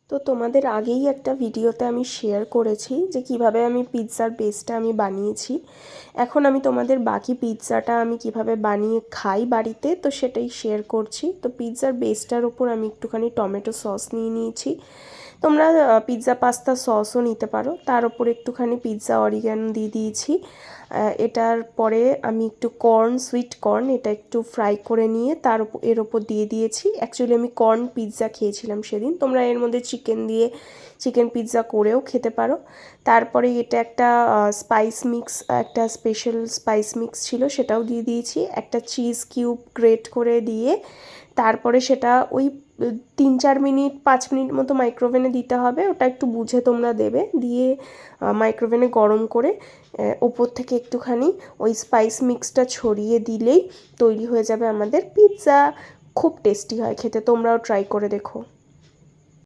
তো তোমাদের আগেই একটা ভিডিওতে আমি শেয়ার করেছি যে কিভাবে আমি পিৎজার বেসটা আমি বানিয়েছি। এখন আমি তোমাদের বাকি পিৎজাটা আমি কিভাবে বানিয়ে খাই বাড়িতে তো সেটাই শেয়ার করছি। তো পিৎজার বেসটার উপর আমি একটুখানি টমেটো সস নিয়ে নিয়েছি। তোমরা পিৎজা পাস্তা সসও নিতে পারো। তার উপর একটুখানি পিৎজা অরিগ্যানো দিয়ে দিয়েছি। এটার পরে আমি একটু সুইট কর্ন এটা একটু ফ্রাই করে নিয়ে এর ওপর দিয়ে দিয়েছি। অ্যাকচুয়ালি আমি কর্ন পিৎজা খেয়েছিলাম সেদিন। তোমরা এর মধ্যে চিকেন পিৎজা করেও খেতে পারো। তারপরে এটা একটা একটা স্পেশাল স্পাইস মিক্স ছিল, সেটাও দিয়ে দিয়েছি। একটা চিজ কিউব গ্রেট করে দিয়ে তারপরে সেটা ওই 3-4 মিনিট 5 মিনিট মতো মাইক্রোওভেনে দিতে হবে। ওটা একটু বুঝে তোমরা দেবে। দিয়ে মাইক্রোওভেনে গরম করে ওপর থেকে একটুখানি ওই স্পাইস মিক্সটা ছড়িয়ে দিলেই তৈরি হয়ে যাবে আমাদের পিৎজা। খুব টেস্টি হয় খেতে, তোমরাও ট্রাই করে দেখো।